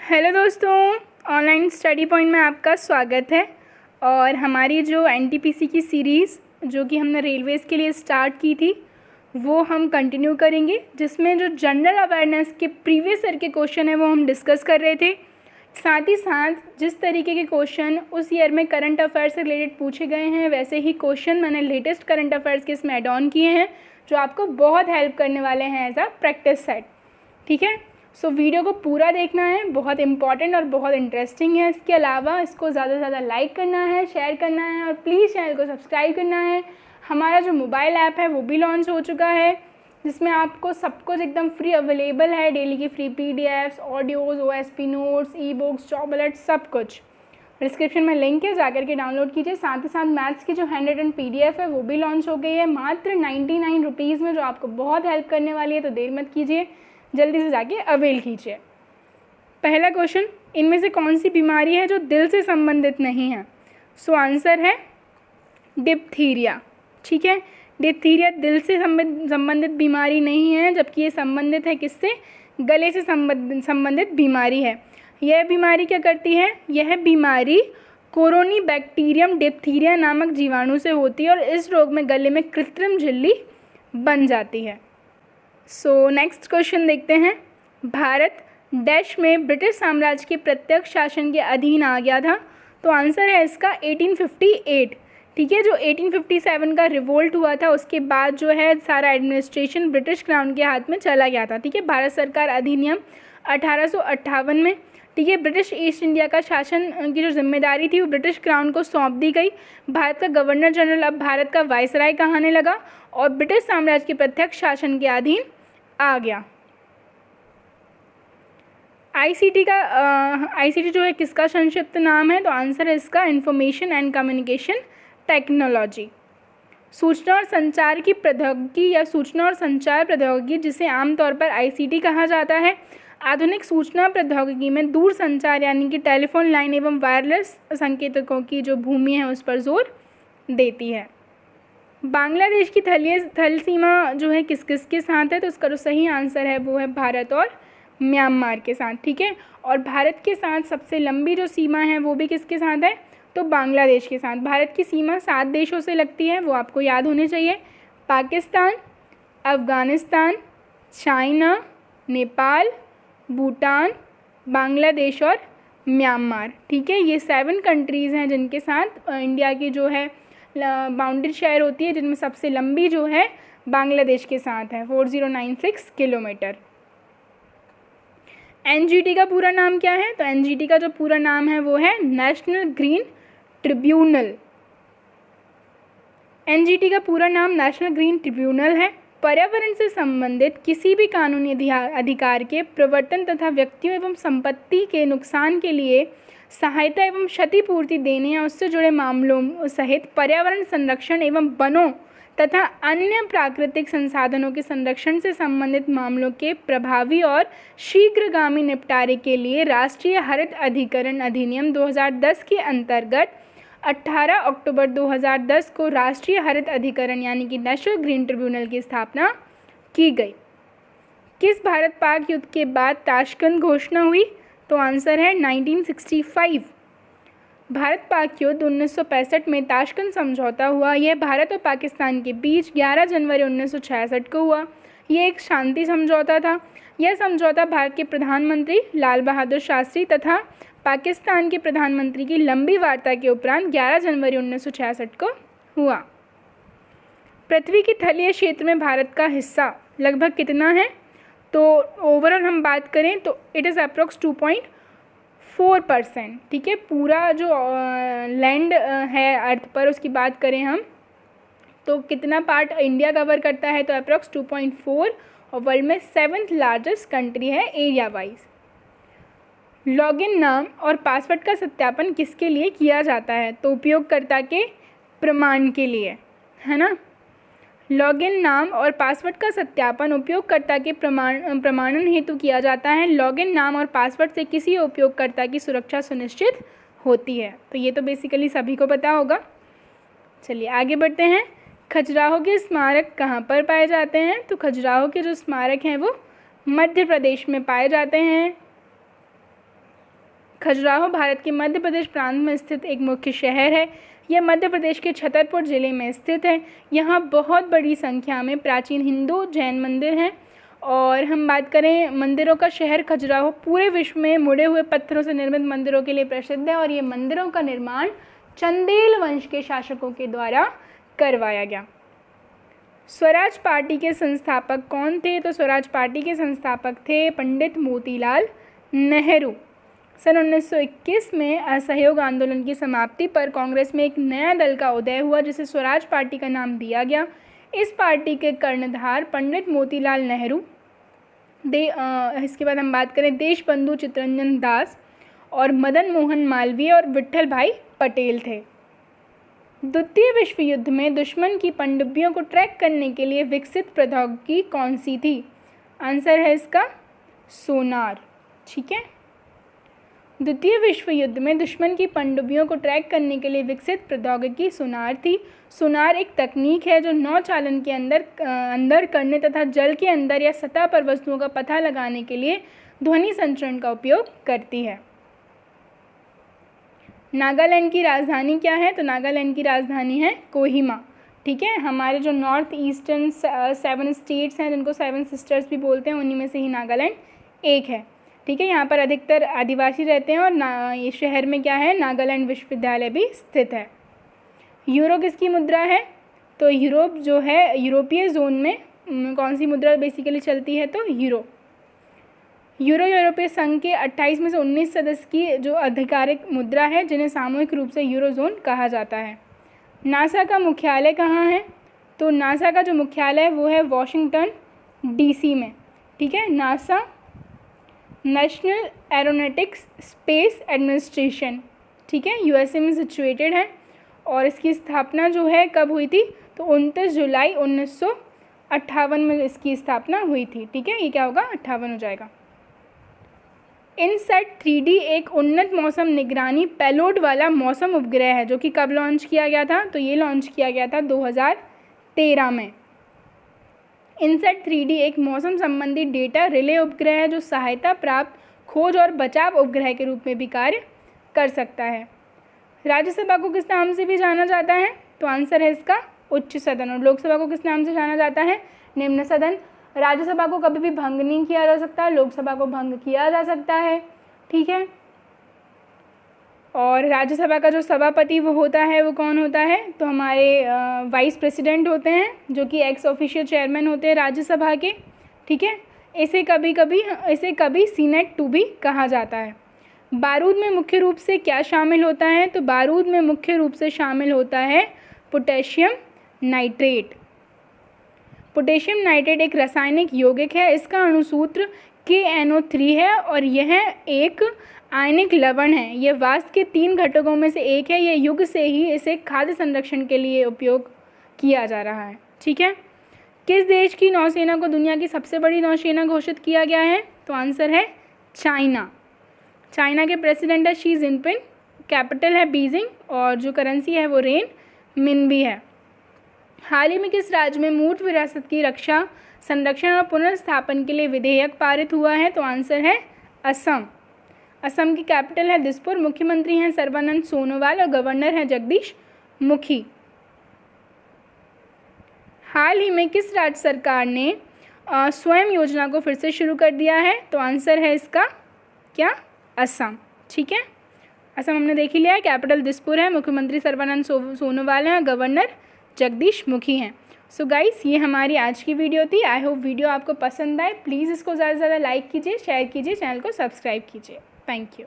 Hello दोस्तों, online study point में आपका स्वागत है। और हमारी जो एनटीपीसी की सीरीज़ जो कि हमने रेलवेज़ के लिए स्टार्ट की थी वो हम कंटिन्यू करेंगे, जिसमें जो जनरल अवेयरनेस के प्रीवियस ईयर के क्वेश्चन है वो हम डिस्कस कर रहे थे। साथ ही साथ जिस तरीके के क्वेश्चन उस ईयर में करंट अफेयर्स से रिलेटेड पूछे गए हैं वैसे ही क्वेश्चन मैंने लेटेस्ट करंट अफेयर्स के इसमें ऐड ऑन किए हैं जो आपको बहुत हेल्प करने वाले हैं एज अ प्रैक्टिस सेट। ठीक है, सो वीडियो को पूरा देखना है, बहुत इंपॉर्टेंट और बहुत इंटरेस्टिंग है। इसके अलावा इसको ज़्यादा से ज़्यादा लाइक करना है, शेयर करना है और प्लीज़ चैनल को सब्सक्राइब करना है। हमारा जो मोबाइल ऐप है वो भी लॉन्च हो चुका है, जिसमें आपको सब कुछ एकदम फ्री अवेलेबल है। डेली की free PDFs, audios, OSP notes, e books, job alert, सब कुछ। डिस्क्रिप्शन में लिंक है, जाकर के डाउनलोड कीजिए। साथ ही साथ मैथ्स की जो 100 PDF है वो भी लॉन्च हो गई है मात्र 99 रुपीज़ में, जो आपको बहुत हेल्प करने वाली है। तो देर मत कीजिए, जल्दी से जाके अवेल कीजिए। पहला क्वेश्चन, इनमें से कौन सी बीमारी है जो दिल से संबंधित नहीं है? सो आंसर है डिप्थीरिया। ठीक है, डिप्थीरिया दिल से संबंधित बीमारी नहीं है, जबकि ये संबंधित है किससे? गले से संबंधित बीमारी है। यह बीमारी क्या करती है? यह बीमारी कोरोनी बैक्टीरियम डिप्थीरिया नामक जीवाणु से होती है और इस रोग में गले में कृत्रिम झिल्ली बन जाती है। सो नेक्स्ट क्वेश्चन देखते हैं। भारत डैश में ब्रिटिश साम्राज्य के प्रत्यक्ष शासन के अधीन आ गया था? तो आंसर है इसका 1858। ठीक है, जो 1857 का रिवोल्ट हुआ था उसके बाद जो है सारा एडमिनिस्ट्रेशन ब्रिटिश क्राउन के हाथ में चला गया था। ठीक है, भारत सरकार अधिनियम 1858 में, ठीक है, ब्रिटिश ईस्ट इंडिया का शासन की जो जिम्मेदारी थी वो ब्रिटिश क्राउन को सौंप दी गई। भारत का गवर्नर जनरल अब भारत का वायसराय कहलाने लगा और ब्रिटिश साम्राज्य के प्रत्यक्ष शासन के अधीन आ गया। आईसीटी जो है किसका संक्षिप्त नाम है? तो आंसर है इसका इंफॉर्मेशन एंड कम्युनिकेशन टेक्नोलॉजी। सूचना और संचार की प्रौद्योगिकी या सूचना और संचार प्रौद्योगिकी, जिसे आमतौर पर आईसीटी कहा जाता है, आधुनिक सूचना प्रौद्योगिकी में दूर संचार यानी कि टेलीफोन लाइन एवं वायरलेस संकेतकों की जो भूमि है उस पर जोर देती है। बांग्लादेश की थल सीमा जो है किस किस के साथ है? तो इसका जो सही आंसर है वो है भारत और म्यांमार के साथ। ठीक है, और भारत के साथ सबसे लंबी जो सीमा है वो भी किसके साथ है? तो बांग्लादेश के साथ। भारत की सीमा 7 देशों से लगती है, वो आपको याद होने चाहिए। पाकिस्तान, अफ़गानिस्तान, चाइना, नेपाल, भूटान, बांग्लादेश और म्यांमार। ठीक है, ये 7 कंट्रीज़ हैं जिनके साथ इंडिया की जो है बाउंड्री शेयर होती है, जिनमें सबसे लंबी जो है बांग्लादेश के साथ है 4096 किलोमीटर। एनजीटी का पूरा नाम क्या है? तो एनजीटी का जो पूरा नाम है वो है नेशनल ग्रीन ट्रिब्यूनल। एनजीटी का पूरा नाम नेशनल ग्रीन ट्रिब्यूनल है। पर्यावरण से संबंधित किसी भी कानूनी अधिकार के प्रवर्तन तथा व्यक्तियों एवं संपत्ति के नुकसान के लिए सहायता एवं क्षतिपूर्ति देने या उससे जुड़े मामलों सहित पर्यावरण संरक्षण एवं वनों तथा अन्य प्राकृतिक संसाधनों के संरक्षण से संबंधित मामलों के प्रभावी और शीघ्रगामी निपटारे के लिए राष्ट्रीय हरित अधिकरण अधिनियम 2010 के अंतर्गत 18 अक्टूबर 2010 को राष्ट्रीय हरित अधिकरण यानी कि नेशनल ग्रीन ट्रिब्यूनल की स्थापना की गई। किस भारत पाक युद्ध के बाद ताशकंद घोषणा हुई? तो आंसर है 1965। भारत पाक युद्ध 1965 में ताशकंद समझौता हुआ। यह भारत और पाकिस्तान के बीच 11 जनवरी 1966 को हुआ। यह एक शांति समझौता था। यह समझौता भारत के प्रधानमंत्री लाल बहादुर शास्त्री तथा पाकिस्तान के प्रधानमंत्री की लंबी वार्ता के उपरांत 11 जनवरी 1966 को हुआ। पृथ्वी की तलीय क्षेत्र में भारत का हिस्सा लगभग कितना है? तो ओवरऑल हम बात करें तो इट इज़ अप्रोक्स 2.4%। ठीक है, पूरा जो लैंड है अर्थ पर उसकी बात करें हम तो कितना पार्ट इंडिया कवर करता है? तो अप्रोक्स 2.4 और वर्ल्ड में 7th लार्जेस्ट कंट्री है एरिया वाइज। लॉगिन नाम और पासवर्ड का सत्यापन किसके लिए किया जाता है? तो उपयोगकर्ता के प्रमाण के लिए, है ना। लॉगिन नाम और पासवर्ड का सत्यापन उपयोगकर्ता के प्रमाणन हेतु किया जाता है। लॉगिन नाम और पासवर्ड से किसी उपयोगकर्ता की सुरक्षा सुनिश्चित होती है। तो ये तो बेसिकली सभी को पता होगा। चलिए आगे बढ़ते हैं। खजुराहो के स्मारक कहाँ पर पाए जाते हैं? तो खजुराहो के जो स्मारक हैं वो मध्य प्रदेश में पाए जाते हैं। खजुराहो भारत के मध्य प्रदेश प्रांत में स्थित एक मुख्य शहर है। यह मध्य प्रदेश के छतरपुर ज़िले में स्थित है। यहाँ बहुत बड़ी संख्या में प्राचीन हिंदू जैन मंदिर हैं। और हम बात करें मंदिरों का शहर खजुराहो पूरे विश्व में मुड़े हुए पत्थरों से निर्मित मंदिरों के लिए प्रसिद्ध है। और ये मंदिरों का निर्माण चंदेल वंश के शासकों के द्वारा करवाया गया। स्वराज पार्टी के संस्थापक कौन थे? तो स्वराज पार्टी के संस्थापक थे पंडित मोतीलाल नेहरू। सन 1921 में असहयोग आंदोलन की समाप्ति पर कांग्रेस में एक नया दल का उदय हुआ जिसे स्वराज पार्टी का नाम दिया गया। इस पार्टी के कर्णधार पंडित मोतीलाल नेहरू, इसके बाद हम बात करें देशबंधु चित्तरंजन दास और मदन मोहन मालवीय और विट्ठल भाई पटेल थे। द्वितीय विश्व युद्ध में दुश्मन की पनडुब्बियों को ट्रैक करने के लिए विकसित प्रौद्योगिकी कौन सी थी? आंसर है इसका सोनार। ठीक है, द्वितीय विश्व युद्ध में दुश्मन की पनडुब्बियों को ट्रैक करने के लिए विकसित प्रौद्योगिकी सोनार थी। सोनार एक तकनीक है जो नौचालन के अंदर करने तथा जल के अंदर या सतह पर वस्तुओं का पता लगाने के लिए ध्वनि संचरण का उपयोग करती है। नागालैंड की राजधानी क्या है? तो नागालैंड की राजधानी है कोहिमा। ठीक है, हमारे जो नॉर्थ ईस्टर्न 7 स्टेट्स हैं जिनको 7 सिस्टर्स भी बोलते हैं, उन्हीं में से ही नागालैंड एक है। ठीक है, यहाँ पर अधिकतर आदिवासी रहते हैं और ये शहर में क्या है, नागालैंड विश्वविद्यालय भी स्थित है। यूरो किसकी मुद्रा है? तो यूरोप जो है, यूरोपीय जोन में कौन सी मुद्रा बेसिकली चलती है? तो यूरो यूरोपीय संघ के 28 में से 19 सदस्य की जो आधिकारिक मुद्रा है जिन्हें सामूहिक रूप से यूरोजोन कहा जाता है। नासा का मुख्यालय कहाँ है? तो नासा का जो मुख्यालय है वो है वॉशिंगटन डीसी में। ठीक है, NASA national aeronautics space administration, ठीक है, यूएसए में सिचुएटेड है। और इसकी स्थापना जो है कब हुई थी? तो 29 जुलाई 1958 में इसकी स्थापना हुई थी। ठीक है, ये क्या होगा? 58 हो जाएगा। इनसैट 3D एक उन्नत मौसम निगरानी पेलोड वाला मौसम उपग्रह है जो कि कब लॉन्च किया गया था? तो ये लॉन्च किया गया था 2013 में। इनसैट 3D एक मौसम संबंधी डेटा रिले उपग्रह है जो सहायता प्राप्त खोज और बचाव उपग्रह के रूप में भी कार्य कर सकता है। राज्यसभा को किस नाम से भी जाना जाता है? तो आंसर है इसका उच्च सदन। और लोकसभा को किस नाम से जाना जाता है? निम्न सदन। राज्यसभा को कभी भी भंग नहीं किया जा सकता, लोकसभा को भंग किया जा सकता है। ठीक है, और राज्यसभा का जो सभापति वो होता है वो कौन होता है? तो हमारे वाइस प्रेसिडेंट होते हैं जो कि एक्स ऑफिशियल चेयरमैन होते हैं राज्यसभा के। ठीक है, इसे कभी सीनेट 2 भी कहा जाता है। बारूद में मुख्य रूप से क्या शामिल होता है? तो बारूद में मुख्य रूप से शामिल होता है पोटेशियम नाइट्रेट। पोटेशियम नाइट्रेट एक रासायनिक यौगिक है। इसका अणुसूत्र KNO3 है और यह एक आयनिक लवण है। यह वाष्प के 3 घटकों में से एक है। यह युग से ही इसे खाद्य संरक्षण के लिए उपयोग किया जा रहा है। ठीक है, किस देश की नौसेना को दुनिया की सबसे बड़ी नौसेना घोषित किया गया है? तो आंसर है चाइना। चाइना के प्रेसिडेंट है शी जिनपिंग, कैपिटल है बीजिंग और जो करेंसी है वो रेन मिनबी है। हाल ही में किस राज्य में मूर्त विरासत की रक्षा, संरक्षण और पुनर्स्थापन के लिए विधेयक पारित हुआ है? तो आंसर है असम। असम की कैपिटल है दिसपुर, मुख्यमंत्री हैं सर्बानंद सोनोवाल और गवर्नर हैं जगदीश मुखी। हाल ही में किस राज्य सरकार ने स्वयं योजना को फिर से शुरू कर दिया है? तो आंसर है इसका क्या? असम। ठीक है, असम हमने देख ही लिया है, कैपिटल दिसपुर है, मुख्यमंत्री सर्बानंद सोनोवाल हैं, गवर्नर जगदीश मुखी हैं। सो गाइस, ये हमारी आज की वीडियो थी। आई होप वीडियो आपको पसंद आए। प्लीज़ इसको ज़्यादा से ज़्यादा लाइक कीजिए, शेयर कीजिए, चैनल को सब्सक्राइब कीजिए। Thank you.